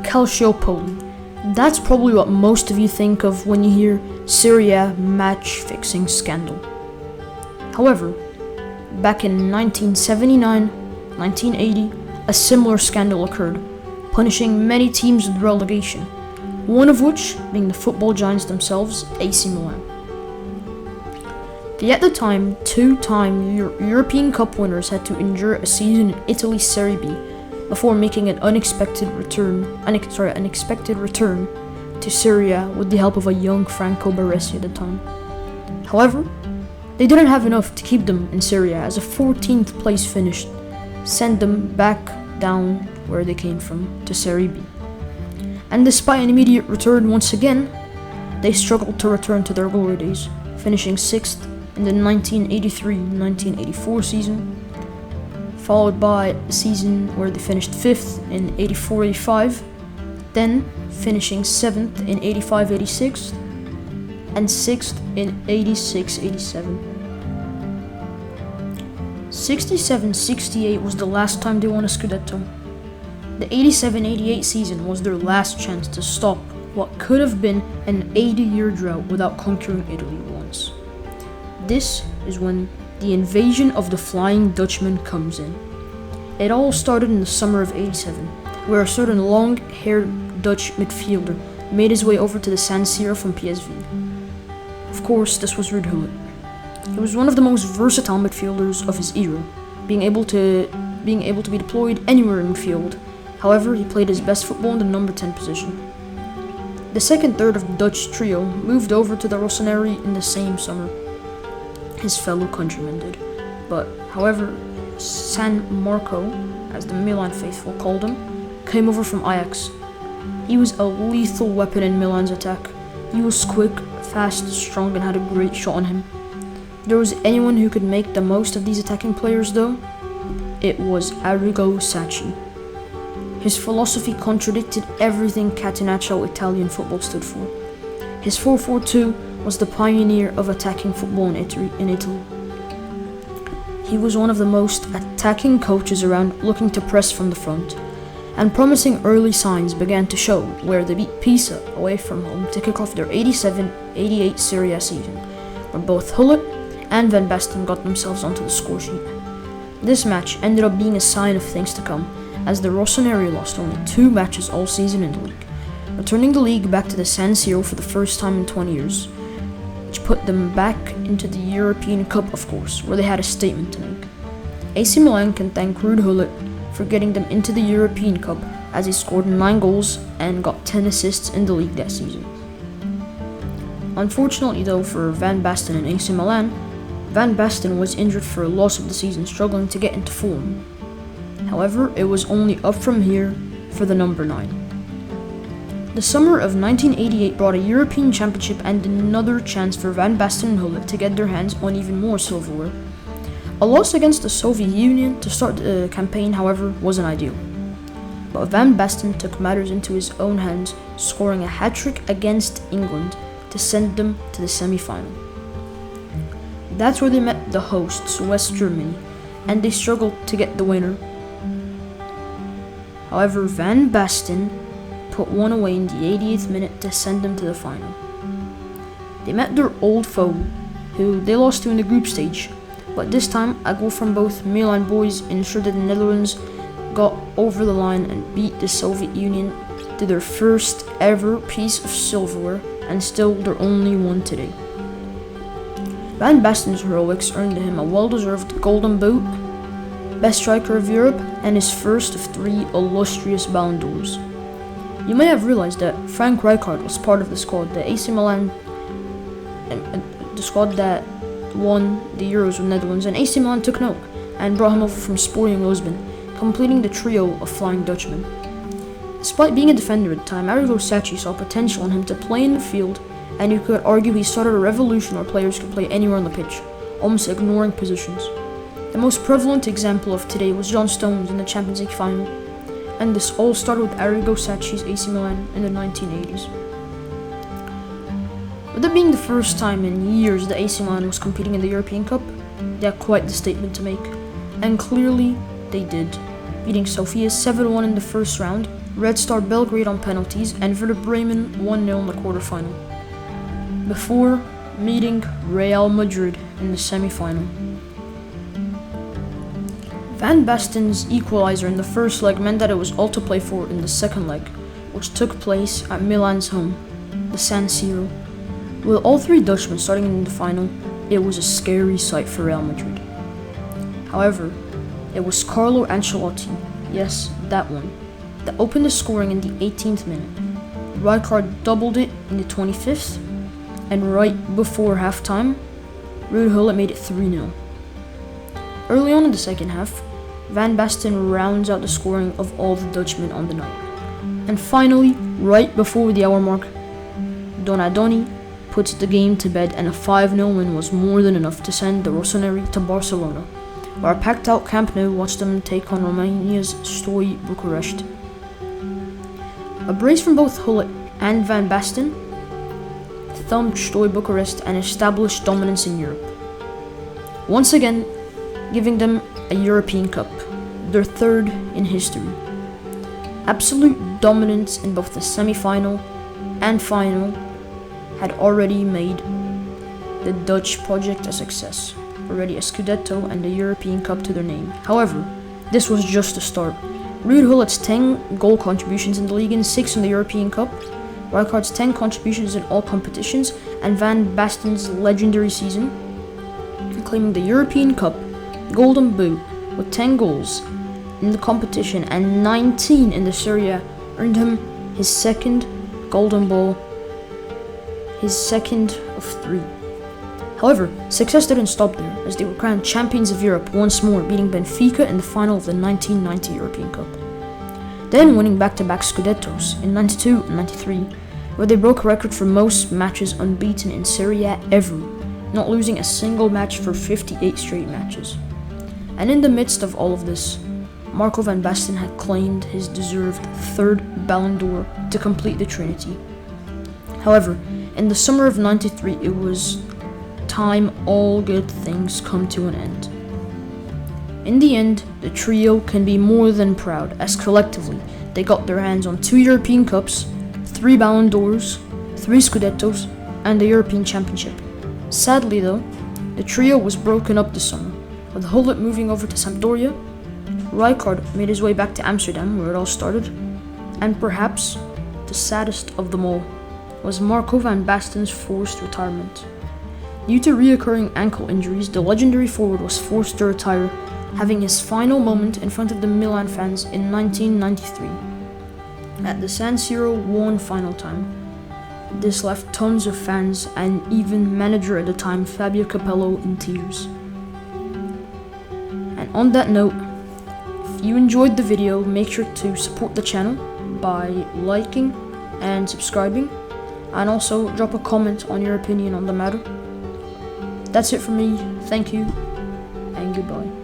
Calciopoli. That's probably what most of you think of when you hear Serie A match-fixing scandal. However, back in 1979-1980, a similar scandal occurred, punishing many teams with relegation, one of which being the football giants themselves, AC Milan. The at the time two-time European Cup winners had to endure a season in Italy's Serie B before making an unexpected return to Serie A with the help of a young Franco Baresi at the time. However, they didn't have enough to keep them in Serie A, as a 14th place finish sent them back down where they came from, to Serie B. And despite an immediate return once again, they struggled to return to their glory days, finishing 6th in the 1983-1984 season, followed by a season where they finished 5th in 84-85, then finishing 7th in 85-86, and 6th in 86-87. 67-68 was the last time they won a Scudetto. The 87-88 season was their last chance to stop what could have been an 80-year drought without conquering Italy once. This is when the invasion of the Flying Dutchman comes in. It all started in the summer of 87, where a certain long-haired Dutch midfielder made his way over to the San Siro from PSV. Of course, this was Ruud Gullit. He was one of the most versatile midfielders of his era, being able to be deployed anywhere in midfield. However, he played his best football in the number 10 position. The second third of the Dutch trio moved over to the Rossoneri in the same summer. His fellow countrymen did. But, however, San Marco, as the Milan faithful called him, came over from Ajax. He was a lethal weapon in Milan's attack. He was quick, fast, strong, and had a great shot on him. If there was anyone who could make the most of these attacking players though, it was Arrigo Sacchi. His philosophy contradicted everything Catenaccio Italian football stood for. His 4-4-2 was the pioneer of attacking football in Italy. He was one of the most attacking coaches around, looking to press from the front, and promising early signs began to show where they beat Pisa away from home to kick off their 87-88 Serie A season, where both Gullit and Van Basten got themselves onto the score sheet. This match ended up being a sign of things to come, as the Rossoneri lost only 2 matches all season in the league, returning the league back to the San Siro for the first time in 20 years, which put them back into the European Cup, of course, where they had a statement to make. AC Milan can thank Ruud Gullit for getting them into the European Cup, as he scored 9 goals and got 10 assists in the league that season. Unfortunately though for Van Basten and AC Milan, Van Basten was injured for a loss of the season, struggling to get into form. However, it was only up from here for the number 9. The summer of 1988 brought a European Championship and another chance for Van Basten and Gullit to get their hands on even more silverware. A loss against the Soviet Union to start the campaign, however, wasn't ideal. But Van Basten took matters into his own hands, scoring a hat-trick against England to send them to the semi-final. That's where they met the hosts, West Germany, and they struggled to get the winner. However, Van Basten put one away in the 88th minute to send them to the final. They met their old foe, who they lost to in the group stage, but this time a goal from both Milan boys ensured that the Netherlands got over the line and beat the Soviet Union to their first ever piece of silverware, and still their only one today. Van Basten's heroics earned him a well-deserved Golden Boot, Best Striker of Europe, and his first of 3 illustrious Ballon d'Ors. You may have realized that Frank Rijkaard was part of the squad, the AC Milan, the squad that won the Euros with Netherlands, and AC Milan took note and brought him over from Sporting Lisbon, completing the trio of Flying Dutchmen. Despite being a defender at the time, Arrigo Sacchi saw potential in him to play in the field, and you could argue he started a revolution where players could play anywhere on the pitch, almost ignoring positions. The most prevalent example of today was John Stones in the Champions League final, and this all started with Arrigo Sacchi's AC Milan in the 1980s. With it being the first time in years that AC Milan was competing in the European Cup, they had quite the statement to make, and clearly they did, beating Sofia 7-1 in the first round, Red Star Belgrade on penalties, and Werder Bremen 1-0 in the quarterfinal, before meeting Real Madrid in the semi-final. Van Basten's equalizer in the first leg meant that it was all to play for in the second leg, which took place at Milan's home, the San Siro. With all three Dutchmen starting in the final, it was a scary sight for Real Madrid. However, it was Carlo Ancelotti, yes, that one, that opened the scoring in the 18th minute. Rijkaard doubled it in the 25th, and right before halftime, Ruud Gullit made it 3-0. Early on in the second half, Van Basten rounds out the scoring of all the Dutchmen on the night. And finally, right before the hour mark, Donadoni puts the game to bed, and a 5-0 win was more than enough to send the Rossoneri to Barcelona, where a packed-out Camp Nou watched them take on Romania's Steaua Bucharest. A brace from both Gullit and Van Basten thumped Steaua Bucharest and established dominance in Europe, once again giving them a European Cup, their third in history. Absolute dominance in both the semi-final and final had already made the Dutch project a success, already a Scudetto and a European Cup to their name. However, this was just the start. Ruud Gullit's 10 goal contributions in the league and 6 in the European Cup, Rijkaard's 10 contributions in all competitions, and Van Basten's legendary season, claiming the European Cup, Golden Boot, with 10 goals in the competition and 19 in the Serie A, earned him his second Golden Ball, his second of 3. However, success didn't stop there, as they were crowned champions of Europe once more, beating Benfica in the final of the 1990 European Cup. Then winning back-to-back Scudettos in 92 and 93, where they broke a record for most matches unbeaten in Serie A ever, not losing a single match for 58 straight matches. And in the midst of all of this, Marco van Basten had claimed his deserved third Ballon d'Or to complete the trinity. However, in the summer of 93, it was time all good things come to an end. In the end, the trio can be more than proud, as collectively they got their hands on 2 European Cups, 3 Ballon d'Ors, 3 Scudettos, and the European Championship. Sadly though, the trio was broken up this summer, with Gullit moving over to Sampdoria, Rijkaard made his way back to Amsterdam, where it all started, and perhaps the saddest of them all was Marco van Basten's forced retirement. Due to reoccurring ankle injuries, the legendary forward was forced to retire, having his final moment in front of the Milan fans in 1993 at the San Siro one final time. This left tons of fans and even manager at the time, Fabio Capello, in tears. And on that note, if you enjoyed the video, make sure to support the channel by liking and subscribing, and also drop a comment on your opinion on the matter. That's it for me. Thank you, and goodbye.